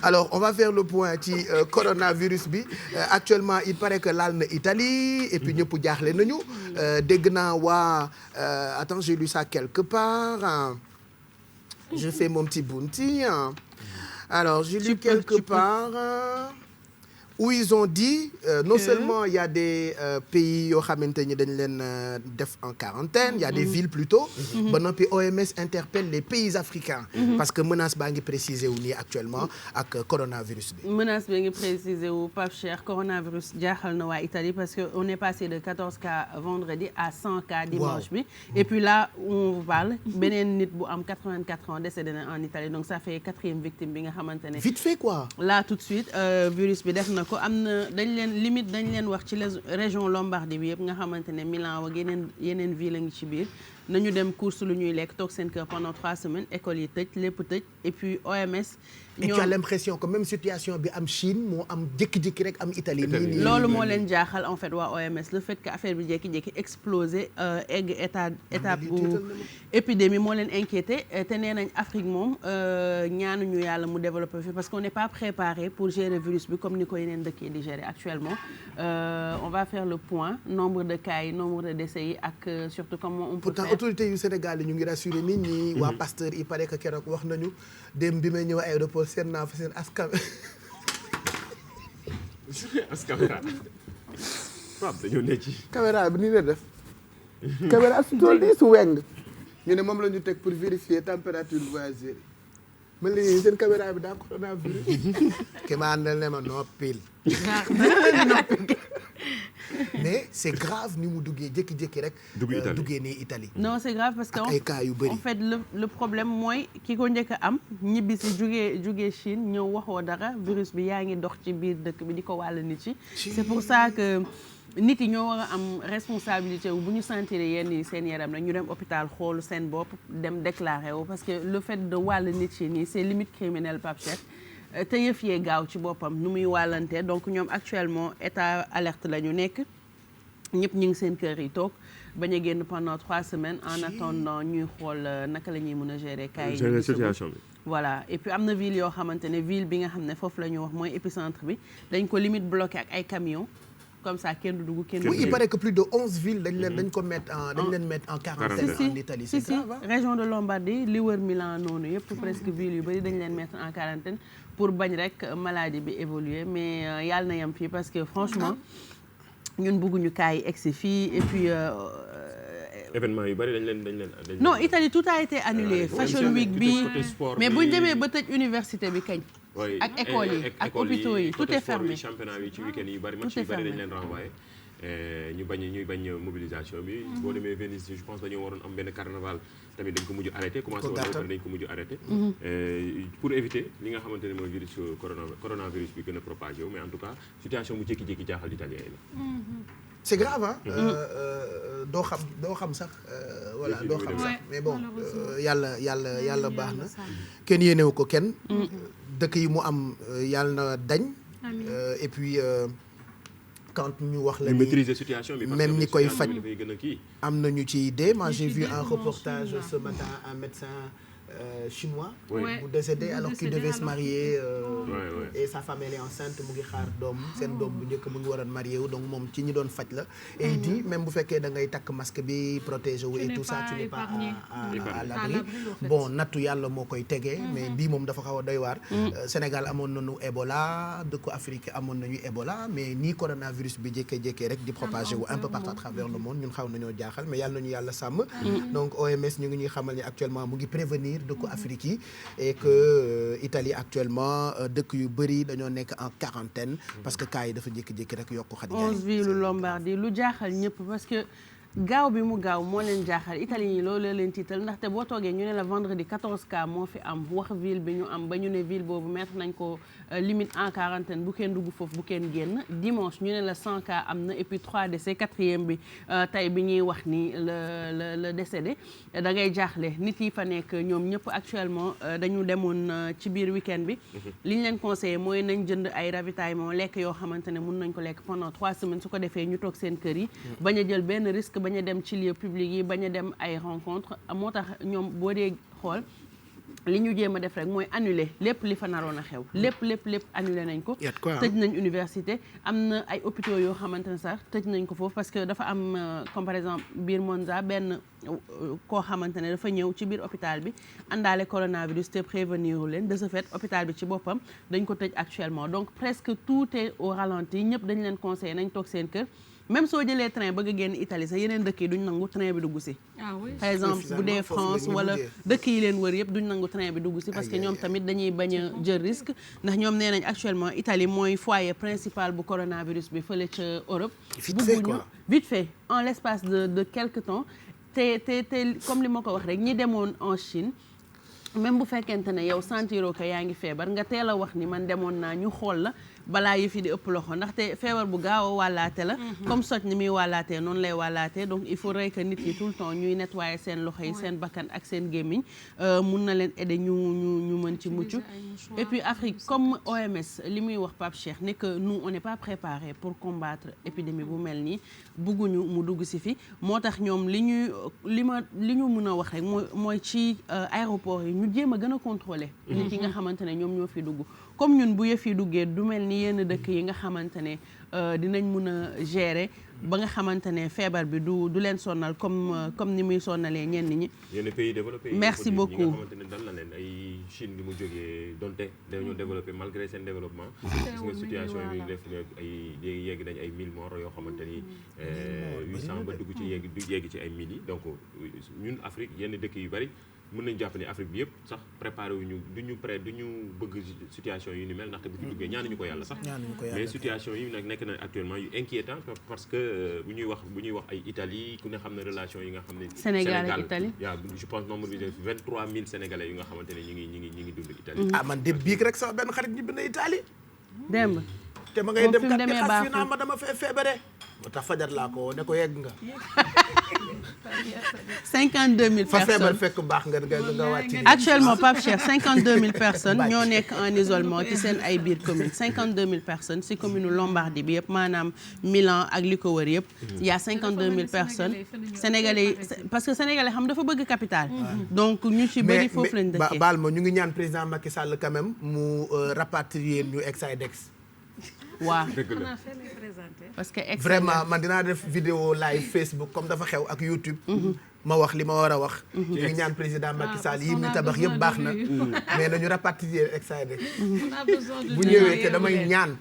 alors on va faire le point ci coronavirus bi actuellement il paraît que laal na Italie et puis ñëpp jaaxle nañu dégg naa waa attends j'ai lu ça quelque part je fais mon petit bounty alors j'ai lu quelque part où ils ont dit non seulement il y a des pays yoo xamante ni dañ leen def en quarantaine il y a des villes plutôt ba noppi OMS interpelle les pays africains parce que menace baa ngi préciser wu nii actuellement ak coronavirus bi menace baa ngi préciser wu Pape Cheikh coronavirus jaaxal na waa Italie parce que on est passé de 14 cas vendredi à 100 cas dimanche bi et puis là où on vous parle beneen nit bu am 84 ans décédé na en Italie donc ça fait 4e victime bi nga xamante ne vite fait quoi là tout de suite virus bi def na ko am na dañ leen wax ci région Lombardie bi yëpp nga xamante ne Milan ak yeneen ville a ngi ci biir nañu dem course lu ñuy lekk toog seen kër pendant 3 semaines école yi tëj lépp tëj et puis OMS. et tu as l'impression que même situation bi am Chine moo am jékki-jékki rek am Italie. loolu moo leen jaaxal en fait waa OMS le fait que affaire bi jékki-jékki explosé egg étape bu épidémie moo leen inquiété te nee nañ Afrique moom ñaanuñu yàlla mu développé fi parce qu'on n'est pas préparé pour gérer virus bi comme ni ko yeneen dëkk yi di gérer actuellement on va faire le point nombre de cas yi nombre de décès yi ak surtout comment on peut faire. autorité yu Sénégal yi ñu ngi rassuré nit ñi. waa Pasteur il paraît que keroog wax nañu dem bi may ñëw aéroport seen naa fa seen askan. caméra Pape dañoo ne ci. caméra bi nii la def. caméra su tool nii su weng. ñu ne moom la ñu teg pour vérifier température voyageurs yi. man léegi seen caméra bi daa coronavirus. ki ma àndal ne ma noppil. mais c'est grave ni mu duggee jékki-jékki rek. duggee nii Italie. non c'est grave parce que ay cas yu bëri. en fait le problème mooy ki ko njëkk a am ñibbi si jugee Chine ñëw waxoo dara virus bi yaa ngi dox ci biir dëkk bi di ko wàll nit yi. c'est pour ça que nit yi ñoo war a am responsabilité wu bu ñu sentir yenn yi seen yaram nag ñu dem hôpital xoolu seen bopp dem déclarer wu parce que le fait de wàll nit yi nii c'est limite criminel Pape Cheikh. te yëf yee gaaw ci boppam nu muy wàllante donc ñoom actuellement état alerte la ñu nekk ñëpp ñu ngi seen kër yi toog bañ a génn pendant 3 semaines en attendant ñuy xool naka la ñuy mën a gérer cas yi situation bi. voilà et puis am na ville yoo xamante ne ville bi nga xam ne foofu la ñu wax mooy épicentre bi dañ ko limite bloqué ak ay camions comme ça kenn du dugg kenn du. oui il paraît que plus de 11 villes dañ ko mettre en quarantaine en Italie. c'est grave région de Lombardie li wër Milan noonu yëpp presque ville yu bëri dañ leen mettre en quarantaine pour bañ rek maladie bi évoluer mais yàlla na yem fii parce que franchement ñun bëgguñu cas yi egsi fii et puis. événement yu bari dañ leen. non Italie tout a été annulé Fashion Week bi mais buñ demee ba tëj université bi kañ. ak école yi ak hôpitaux yi tout est fermé. championnat yi ci week-end yu bari match yu bari dañ leen renvoyé. ñuy bañ mobilisation bi. boo demee Venise je pense dañoo waroon am benn carnaval tamit dañ ko mujj arrêté. commencé woon dañ ko mujj arrêté. pour éviter li nga xamante ne mooy virus coronavirus bi gën a propagé wu mais en tout cas situation bu jékki-jékki jaaxal italien yi la. c'est grave ah. doo xam sax voilà doo xam sax mais bon yàlla baax na. kenn yéenewu ko kenn. dëkk yi mu am yàlla na dañ. et puis. quand ñu wax la ni maîtriser situation bi même ñi koy faj am na ñu ci dee moi j'ai vu un reportage ce matin un médecin chinois bu décédé alors qu'il devait se marier et sa femme elle est enceinte mu ngi xaar doom seen doom bu njëkk mu ngi waroon marié wu donc moom ci ñi doon faj la et il dit même bu fekkee da ngay takk masque bi protéger wu et tout ça tu n'es pas à l'abri bon nattu yàlla moo koy tegee mais bii moom dafa xaw a doy waar Sénégal amoon nañu Ebola dëkku Afrique amoon nañu Ebola mais nii coronavirus bi jékkee rek di propager wu un peu partout à travers le monde ñun xaw nañoo jaaxal mais yàlla nañu yàlla sàmm donc OMS ñu ngi ñuy xamal ni actuellement mu ngi prévenir dëkku Afrique yi et que Italie actuellement dëkk yu bëri dañoo nekk en quarantaine parce que cas yi dafa jékki-jékki rek yokku xat 11 villes Lombardie lu jaaxal ñëpp parce que gaaw bi mu gaaw moo leen jaaxal Italie yi loolu leen tiital ndaxte boo toogee ñu ne la vendredi 14 cas moo fi am wax ville bi ñu am ba ñu ne ville boobu mettre nañ ko limite en quarantaine bu kenn dugg foofu bu kenn génn dimanche ñu ne la 100 cas am na et puis 3 décès 4e bi tey bi ñuy wax ni le décédé da ngay jaaxle nit yi fa nekk ñoom ñëpp actuellement dañu demoon ci biir week-end bi li ñu leen conseillé mooy nañ jënd ay ravitaillement lekk yoo xamante ne mun nañ ko lekk pendant 3 semaines su ko defee ñu toog seen kër yi bañ a jël benn risque bañ a dem ci lieu public yi bañ a dem ay rencontre moo tax ñoom boo dee xool li ñu jéem a def rek mooy annuler lépp li fa naroon a xew lépp annulé nañ ko tëj nañ université am na ay hôpitaux yoo xamante ne sax tëj nañ ko foofu parce que dafa am comme par exemple biir Monza benn koo xamante ne dafa ñëw ci biir hôpital bi àndaale coronavirus te prévenir leen de ce fait hôpital bi ci boppam dañ ko tëj actuellement donc presque tout est au ralenti ñëpp dañ leen conseillé nañ toog seen kër même soo jëlee train bëgg a génn Italie sax yeneen dëkk yi duñ nangu train bi dugg si par exemple bu dee France wala dëkk yi leen wër yëpp duñ nangu train bi dugg si parce que ñoom tamit dañuy bañ a jël risque ndax ñoom nee nañ actuellement Italie mooy foyer principal bu coronavirus bi fële ca Europe bugguñu vite fait en l'espace de quelque temps te comme li ma ko wax rek ñi demoon en Chine même bu fekkente ne yow sentiroo ko yaa ngi feebar nga teel a wax ni man demoon naa ñu xool la balaa yi fi di ëpp loxo ndaxte feebar bu gaaw a wàllaate la comme soj ni muy wàllaatee noonu lay wàllaatee donc il faudrait que nit ñi tout le temps ñuy nettoyer seen loxo yi seen bakkan ak seen gémmiñ mun na leen aider ñu mën ci mucc et puis Afrique comme OMS li muy wax Pape Cheikh ne que nous on n'est pas préparé pour combattre épidémie bu mel nii bugguñu mu dugg si fi moo tax ñoom li ñu mën a wax rek mooy ci aéroport yi ñu jéem a gën a contrôler nit yi nga xamante ne ñoom ñoo fi dugg comme ñun bu yëf yi duggee du mel ni yenn dëkk yi nga xamante ne dinañ mun a gérer ba nga xamante ne feebar bi du leen sonnal comme ni muy sonnalee ñenn ñi. yenn pays développés yi merci beaucoup ñi nga xamante ne dal na leen ay Chine bi mu jógee donte dañoo développé malgré seen développement. gis nga situation yi def ay yegg nañ ay 1000 morts yoo xamante ni 800 ba dugg ci yegg ci ay 1000 yi donc ñun Afrique yenn dëkk yu bari. mën nañu jàpp ne Afrique bi yëpp sax préparé wuñu duñu bëgg situation yu ni mel ndaxte bu ci duggee ñaanuñu ko yàlla sax mais situation yi nag nekk na actuellement yu inquiétant parce que bu ñuy wax ay Italie ku ne xam ne relation yi nga xam ne Sénégal ak Italie yaa je pense nombre bi 23 000 Sénégalais yu nga xamante ne ñi ngi dund Italie man de biig rek sama benn xarit ñibbi na Italie démb te ma ngay dem kat di xas fi naa ma dama fee feebare moo tax fajar laa ko ne ko yegg nga 52 000 personnes fa feebar fekk baax nga wàcc actuellement Pape Cheikh 52 000 personnes ñoo nekk en isolement ci seen ay biir commune 52 000 personnes ci commune Lombardie bi yëpp maanaam Milan ak li ko wër yëpp il y a 52 000 personnes sénégalais parce que sénégalais xam dafa bëgg capital donc ñu ci bëri foofu lañ dëkkee baal ma ñu ngi ñaan président Macky Sall quand même mu rapatrier ñu Exidex waaw parce que vraiment man dinaa def vidéo live Facebook comme dafa xew ak YouTube ma wax li ma war a wax ñu ngi ñaan président Macky Sall yi mu tabax yëpp baax na mais nañu rapatrier Exidex bu ñëwee te damay ñaan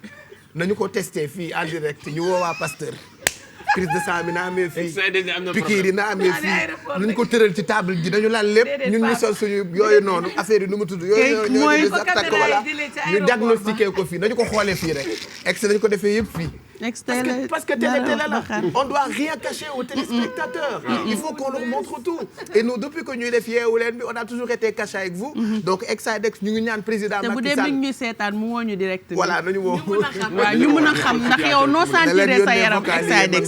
nañu ko testé fii en direct ñu woowaa Pasteur crise de sang bi na amee fii piqûre yi na amee fii nuñ ko tëral ci table ji dañu laal lépp ñun ñu sol suñu yooyu noonu affaire yi nu mu tudd yooyu ñooñu takk ko wala ñu diagnostiqué ko fii nañu ko xoolee fii rek ex nañu ko defee yëpp fii parce que télé la on doit rien cacher aux téléspectateurs il faut qu'on leur montre tout et nous depuis que ñuy def Yeewu Leen bi on a toujours été caché avec vous donc Exidex ñu ngi ñaan président Macky Sall te bu dee mi ñuy seetaan mu woo ñu direct voilà nañu woo waaw ñu mën a xam ndax yow noo sentiree sa yaram Exidex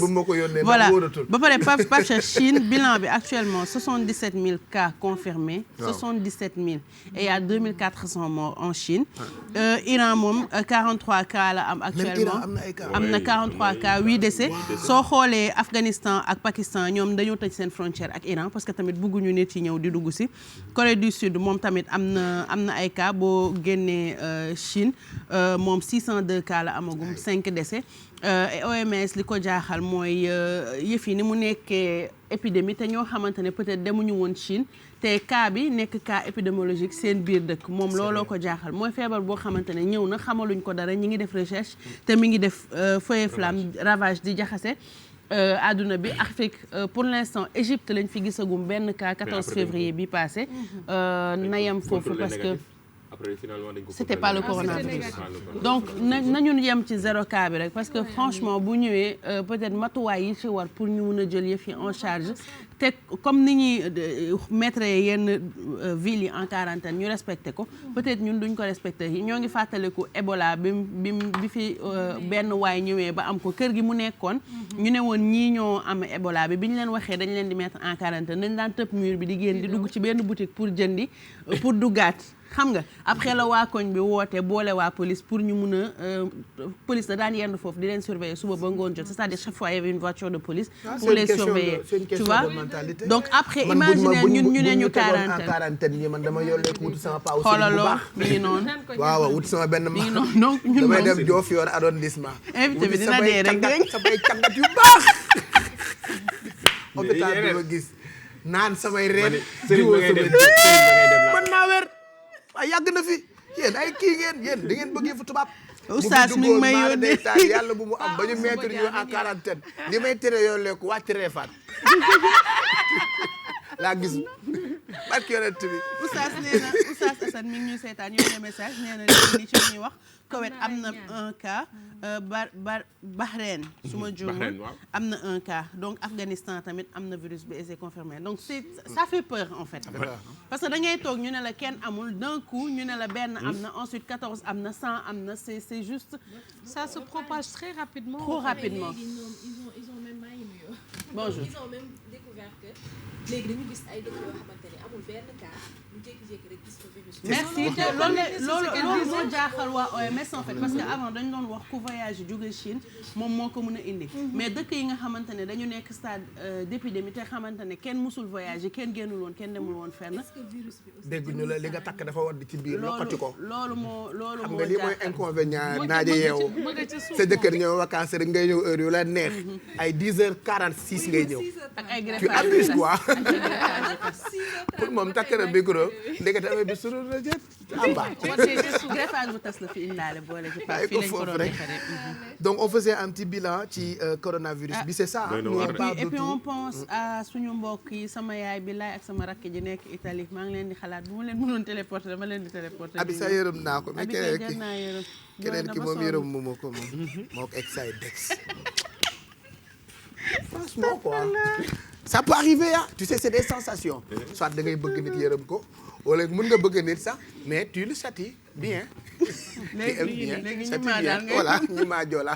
voilà ba pare Pape Cheikh Chine bilan bi actuellement 77 000 cas confirmés 77 000 et il y a 2400 morts en Chine Iran moom 43 cas la am actuellement am na 43 cas 8 décès soo xoolee Afghanistan ak Pakistan ñoom dañoo tëj seen frontière ak Iran parce que tamit bëgguñu nit yi ñëw di dugg si Corée du Sud moom tamit am na ay cas boo génnee Chine moom 602 cas la amagum 5 décès et OMS li ko jaaxal mooy yëf yi ni mu nekkee épidémie te ñoo xamante ne peut-être demuñu woon Chine te cas bi nekk cas épidémiologique seen biir dëkk moom looloo ko jaaxal mooy feebar boo xamante ne ñëw na xamaluñ ko dara ñi ngi def recherche te mi ngi def feu et flamme ravage di jaxase àdduna bi Afrique pour l'instant Égypte lañ fi gisagum benn cas 14 février bi passé nayam foofu parce que c'était pas le coronavirus donc nañu yem ci 0 cas bi rek parce que franchement bu ñëwee peut-être matuwaay yi ci war pour ñu mun a jël yëf yi en charge te comme ni ñuy mettre yenn villes yi en quarantaine ñu respecté ko peut-être ñun duñ ko respecté yi ñoo ngi fàttaliku Ebola bi fi benn waay ñëwee ba am ko kër gi mu nekkoon ñu ne woon ñii ñoo am Ebola bi ñu leen waxee dañ leen di mettre en quarantaine dañ daan tëb mur bi di génn di dugg ci benn boutique pour jëndi pour duggaat xam nga après la waa koñ bi woote boole waa police pour ñu mun a police da daan yendu foofu di leen surveiller suba ba ngoon jot c'est-à-dire chaque fois il y avait une voiture de police pour les surveiller tu vois donc après imaginer ñun ñu ne ñu quarantaine ñi man dama yolleeku wut sama paaw xoolal lool mi ngi noonu waaw wut sama benn mi ngi noonu donc ñun damay dem Diofior arrondissement invité bi dina dee rek dégg samay càngat yu baax hôpital bi ma gis naan samay reen jiwoo samay mën naa wér waaye yàgg na fi yéen ay kii yéen da ngeen bëggee fu tubaab oustaz mi ngi may yónnee yàlla bu mu am ba ñu mettre ñu en quarantaine li may tere yoo leeku wàcc reefaat laa gis barki yonent bi oustaz nee na oustaz Assane mi ngi ñuy seetaan ñu ne message nee na léegi nii ci ñuy wax Koweït am na un cas Bahreïn su ma juumul am na un cas donc Afghanistan tamit am na virus bi et c'est confirmé donc ça fait peur en fait parce que da ngay toog ñu ne la kenn amul d'un coup ñu ne la benn am na ensuite 14 am na 100 am na c'est juste ça se propage très rapidement trop rapidement ils ont même bonjour ils ont même découvert que léegi dañu gis ay dëkk yoo xamante ne amul benn cas ñu jékki-jékki rek gis ko virus. merci te loolu moo jaaxal waa OMS en fait parce que avant dañu doon wax ku voyage jóge Chine moom moo ko mën a indi mais dëkk yi nga xamante ne dañu nekk stade d'épidémie te xamante ne kenn musul voyage kenn génnul woon kenn demul woon fenn dégg ñu la li nga takk dafa war di ci biir loxoti ko loolu moo xam nga lii mooy inconvénient naaje yeewu sa jëkkër ñëw vacances rek ngay ñëw heure yu la neex ay 10h46 ngay ñëw ak ay tu abuses quoi pour moom takk na micro ndekete amee bi suru la jët amba greffage bu tas la fi indaale boole ci pa fi lañ ko doon defaree donc on faisait un petit bilan ci coronavirus bi c'est ça et puis on pense à suñu mbokk yi sama yaay bi laay ak sama rakk ji nekk Italie maa ngi leen di xalaat bu ma leen mënoon téléporter dama leen di téléporter abi sa yërëm naa ko mais keneen ki moom yërëm mu ma ko moom moo ko excite dex franchement quoi ça peut arriver ah tu sais c'est des sensations soit da ngay bëgg nit yërëm ko wala mën nga bëgg nit sax mais tu le châties bien léegi ñu maa daal ngay voilà ñu maa joola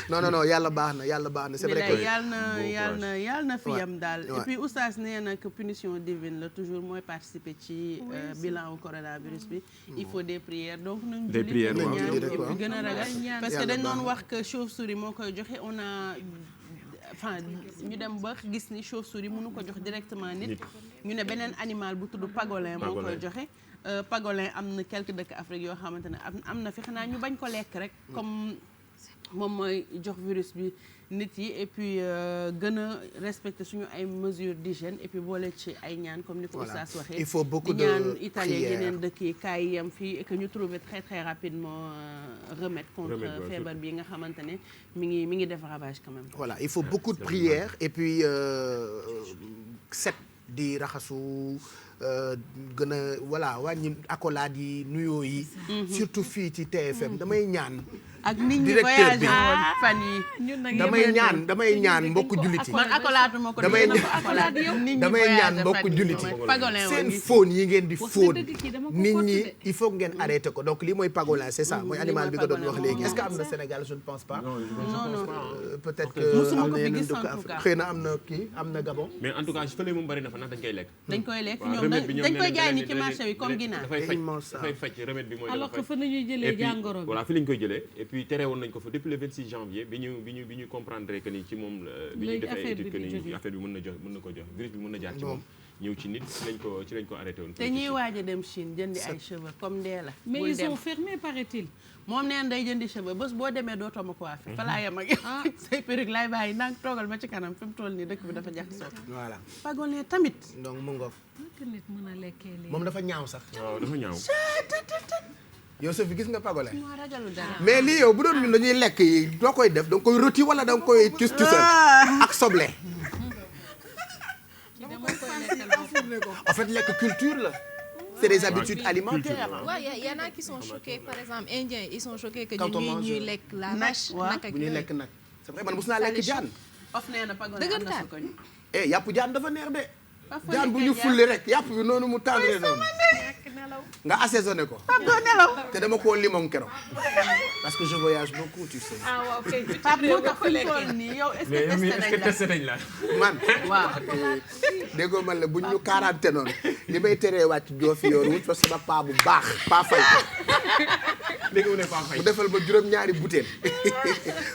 non yàlla baax na c'est vrai que yàlla na fi yam daal et puis oustaz nee na que punition divine la toujours mooy participer ci bilan au coronavirus bi il faut des prières donc nañ julli ñaan et puis gën a ragal parce que dañ doon wax que chauve-souris moo koy joxe on a enfin ñu dem ba gis ni chauve-souris mënu ko jox directement nit ñu ne beneen animal bu tudd pangolin moo koy joxe pangolin am na quelques dëkk Afrique yoo xamante ne am na fi xanaa ñu bañ ko lekk rek comme moom mooy jox virus bi nit yi et puis gën a respecter suñu ay mesures d'hygiène et puis boole ci ay ñaan comme ni ko oustaz waxee il faut beaucoup de ñaan Italie yeneen dëkk yi kaay yi yam fii et que ñu trouver très très rapidement remède contre feebar bi nga xamante ne mi ngi def ravage quand même. Voilà, il faut beaucoup de prières et puis set di raxasu gën a voilà wàññi accolade yi nuyoo yi. surtout fii ci TFM damay ñaan. ak nit ñi voyagé woon fan yi damay ñaan mbokk jullit yi. man accolade moo ko damay ñaan mbokk jullit yi seen fóon yi ngeen di fóon nit ñi il faut ngeen arrêté ko donc lii mooy pangolin c'est ça mooy animal bi nga doon wax léegi est-ce que am na Sénégal je ne pense pas. non peut-être que am na yeneen dëkk Afrique xëy na am na kii am na Gabon. mais en tout cas fële moom bari na fa ndax dañ koy lekk. dañ koy lekk ñoom dañ koy jaay ni ci marché bi comme ginaar. dafay faj remède bi mooy. alors que fa nañuy jëlee jàngoro bi voilà fi lañ koy jëlee et puis tere woon nañ ko fa depuis le 26 janvier bi ñu comprendre que ni ci moom bi ñuy defee étude que ni affaire bi mën na ko jox virus bi mën na jaar ci moom ñëw ci nit ci lañ ko arrêté woon. te ñuy waaj a dem Chine jëndi ay cheveux comme dee la. mais ils sont fermés paraît-il. moom neen day jëndi cheveux bés boo demee dootoo ma coiffé fa laa yem ak say perruque laay bàyyi nang toogal ma ci kanam fi mu toll nii dëkk bi dafa jaxasoo. voilà pangolin tamit. donc mu ngoog. naka nit mën a lekkee léegi. moom dafa ñaaw sax. waaw dafa ñaaw. yow Sophie gis nga pangolin. moo ragalu dara. mais lii yow bu doon ñun dañuy lekk yi doo koy def danga koy rôti wala danga koy tus-tusal ak soble. en fait lekk culture la. c'est des habitudes alimentaires. Ouais, y en a qui sont choqués par exemple indiens ils sont choqués que ñuy lekk la vache nag ak bu ñuy lekk nag. c'est vrai man mos naa lekk jaan. of nee na pangolin am na su ko ñu. yàpp jaan dafa neex de. jaan bu ñu fulli rek yàpp bi noonu mu tàngee noonu. nga assaisonné ko. Pape doo nelaw. te dama koo limon keroog parce que je voyage beaucoup tu sais. ah waaw kay Pape moo tax fi mu toll nii yow est-ce que testé nañ la. man waaw. déggoo man la buñ ñu quarantaine noonu li may teree wàcc joo fi yoon wut parce que sama paa bu baax paa fay léegi mu ne Paa Faye mu defal ba juróom-ñaari butéel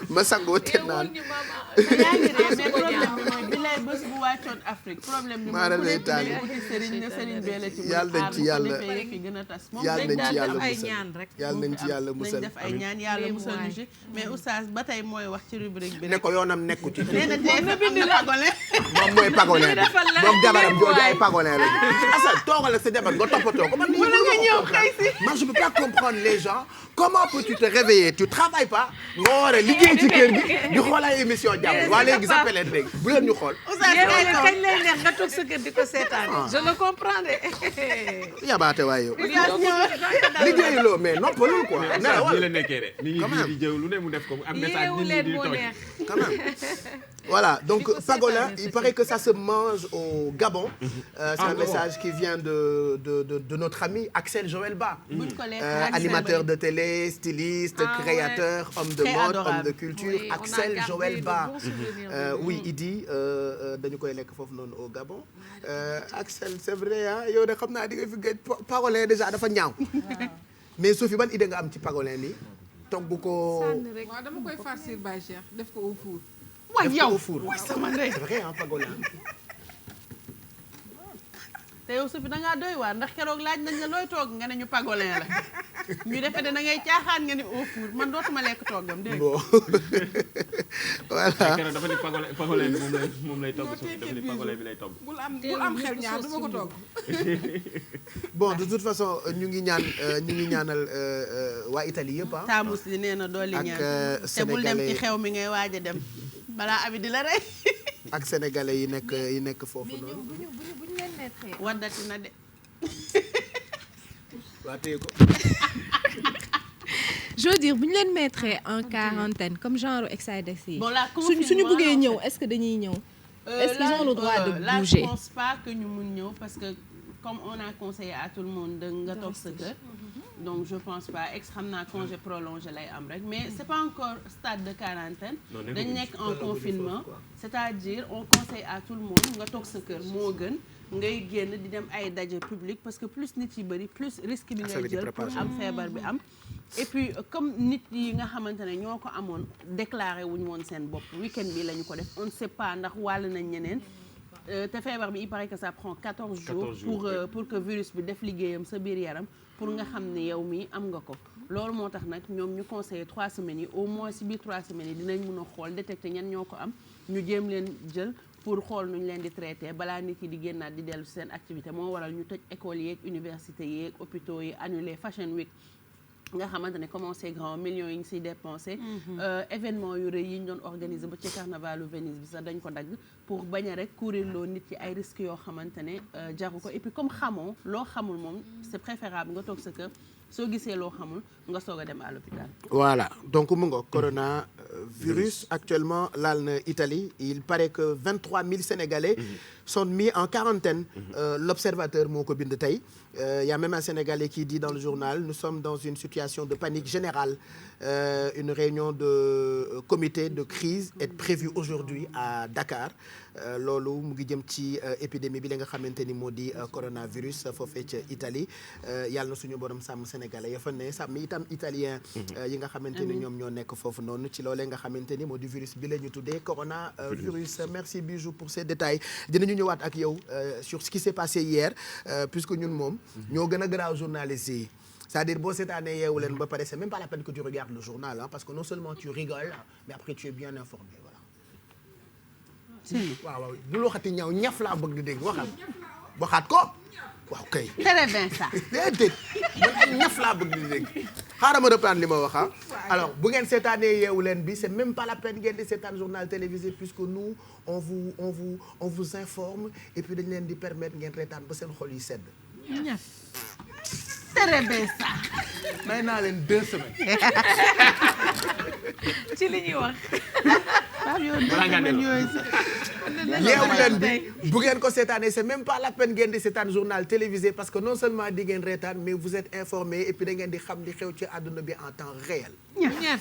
ma sangoo te naan. yaa ngi ree mais problème bi mooy bi lay bés bu wàccoon Afrique problème bi mooy ku nekk day uti sëriñ ne sëriñ bee la ci mën yàlla nañ ci yàlla fi gën a tas moom yàlla nañ ci yàlla ay musal ñaan rek. yàlla nañ ci yàlla musal nañ def ay ñaan yàlla musal ñu ci mais oustaz ba tey mooy wax ci rubrique bi ne ko yoonam nekku ci. nee na tey na bind la gole moom mooy pagolin bi moom jabaram jooju ay pagolin la Assane toogal ak sa jabar nga toppatoo ko man nga ñëw xëy si man je peux pas comprendre les gens comment peux-tu te réveiller tu travailles pas nga war a liggéey ci kër gi di xool ay émission jàmm waa léegi zappé leen léegi bu leen ñu xool kañ lay neex nga toog sa kër di ko seetaan. je le comprends de. yabaate waaye yow liggéeyuloo mais noppalul quoi nii la nekkee de ni ngi di jëw lu ne mu def ko am message nit ñi di tooñ quand même voilà donc pagolin il paraît que ça se mange au Gabon c'est un message qui vient de notre ami Axel Joël Ba animateur de télé styliste créateur homme de mode homme de culture Axel Joël Ba oui il dit dañu koy lekk foofu noonu au Gabon Axel c'est vrai ah yow de xam naa di nga fi gëj pagolin déjà dafa ñaaw mais Sophie ban idée nga am ci pagolin nii togg ko waaw dama koy farcir Baye Cheikh def ko au four. waay yow sama ndey c'est vrai hein pagolin te yow Sophie da ngaa doy waar ndax keroog laaj nañ la looy toog nga ne ñu pagolin la ñu defe ne da ngay caaxaan nga ni au four man dootuma lekk toggam dégg bon voilà keroog dafa ni pagolin bi moom lay togg Sophie dafa ni pagolin bi lay togg bul am xel ñaar du ma ko togg. bon de toute façon ñu ngi ñaanal waa Italie yëpp ah. Taamus li nee na dooli ñaan te bul dem ci xew mi ngay waaj a dem balaa abi di la rey. ak sénégalais yi nekk foofu noonu. bu ñu leen mettre. waddati na de. waa téye ko. je veux dire bu ñu leen mettre en quarantaine comme genre Excidex yi. bon la suñu bëggee ñëw est-ce que dañuy ñëw. est-ce qu'ils ont le droit de bouger? là je pense pas que ñu mun ñëw parce que comme on a conseillé à tout le monde de nga toog sa kër. donc je pense pas xam naa congé prolongé lay am rek mais c'est pas encore stade de quarantaine dañ nekk en confinement c'est-à-dire on conseille à tout le monde nga toog sa kër moo gën ngay génn di dem ay daje public parce que plus nit yi bëri plus risque bi ngay jël pour am feebar bi am et puis comme nit yi nga xamante ne ñoo ko amoon déclaré wuñu woon seen bopp week-end bi la ñu ko def on ne sait pas ndax wàll nañ ñeneen te feebar bi il paraît que ça prend 14 jours pour que virus bi def liggéeyam sa biir yaram pour nga xam ne yow mii am nga ko loolu moo tax nag ñoom ñu conseillé 3 semaines yi au moins si biir 3 semaines yi dinañ mën a xool détecter ñan ñoo ko am ñu jéem leen jël pour xool nuñ leen di traité balaa nit yi di génnaat di dellu seen activité moo waral ñu tëj école yeeg université yeeg hôpitaux yi annulé fashion week nga xamante ne commencé grand millions yi ñu siy dépensé événement yu rëy yi ñu doon organisé ba ci carnavalu Venise bi sax dañ ko dagg pour bañ a rek courir loo nit yi ay risques yoo xamante ne jaru ko et puis comme xamoo loo xamul moom c'est préférable nga toog sa kër soo gisee loo xamul nga soog a dem à l'hôpital. Voilà donc mu nga coronavirus actuellement laal na Italie il paraît que 23 000 Sénégalais sont mis en quarantaine. L'Observateur moo ko bind tey il y a même un Sénégalais qui dit dans le journal nous sommes dans une situation de panique générale une réunion de comité de crise est prévue aujourd'hui à Dakar loolu mu ngi jëm ci épidémie bi la nga xamante ni moo di coronavirus foofee ca Italie yàlla na suñu borom sàmm sénégalais ya fa ne sàmm itam italien yi nga xamante ni ñoom ñoo nekk foofu noonu ci loolee nga xamante ni moo di virus bi la ñu tuddee coronavirus. Merci Bijou pour ces détails dinañu ñëwaat ak yow sur ce qui s'est passé hier puisque ñun moom ñoo gën a garaaw journalistes yi c'est-à-dire boo seetaanee yeewu leen ba pare c'est même pas la peine que tu regardes le journal hein, parce que non seulement tu rigoles mais après tu es bien informé voilà. waaw bul waxati ñaw ñaf laa bëgg di dégg waxaat ko waaw kay. très bien ça. déedéet man ay ñaf laa bëgg di dégg xaaral ma reprendre li ma wax ah. alors bu ngeen seetaanee yeewu leen bi c'est même pas la peine ngeen di seetaan journal télévisé puisque nous on vous informe et puis dañ leen di permettre ngeen reetaan ba seen xol yi sedd. ñaf. très bien ça. may naa leen 2 semaines. ci li ñuy wax. yeewu leen bi bu ngeen ko seetaanee c'est même pas la peine ngeen di seetaan journal télévisé parce que non seulement di ngeen reetaan mais vous êtes informé et puis da ngeen di xam li xew ci àdduna bi en temps réel. ñaar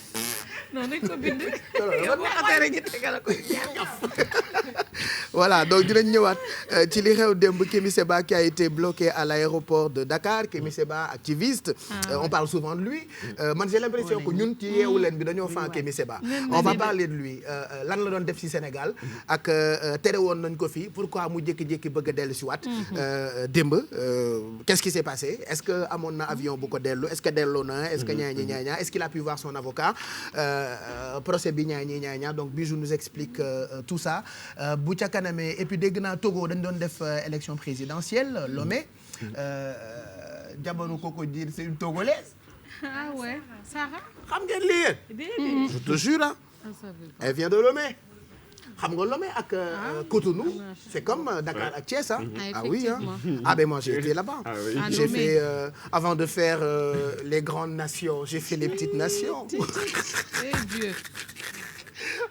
non nañ ko bind. yow boo xasee rek ñu tegal ko voilà donc dinañ ñëwaat ci li xew démb Kémi Séba qui a été bloqué à l'aéroport de Dakar. Kémi Séba activiste. On parle souvent de lui. Man j'ai l'impression que ñun ci yeewu leen bi dañoo fan Kémi Séba. On va parler de lui lan la doon def ci Sénégal ak tere woon nañ ko fi pourquoi mu jékki-jékki bëgg a dellu si waat démb qu'est-ce qui s'est passé est-ce que amoon na avion bu ko dellu est-ce que delloo na est-ce que ñaa est-ce qu'il a pu voir son avocat procès bi ñaa donc Bijou nous explique tout ça bu ca kanamee et puis dégg naa Togo dañ doon def élection présidentielle Lomé jabaru koko dire c'est une Togolaise. ah ouais Sarah. xam ngeen lii je te jure hein. Elle vient de Lomé. xam nga Lomé ak Cotonou c'est comme Dakar ak Thiès hein. Ah oui hein. Ah ben moi j'ai été là-bas. J'ai fait avant de faire les grandes nations j'ai fait les petites nations. Dieu.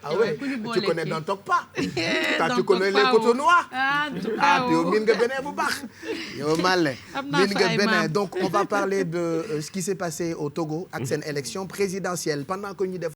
Ah ouais, tu connais dans Tokpa. Tu connais les Cotonois. Ah yow miin nga beneen bu baax. yow Malé miin nga beneen donc on va parler de ce qui s'est passé au Togo ak seen élection présidentielle pendant que ñu def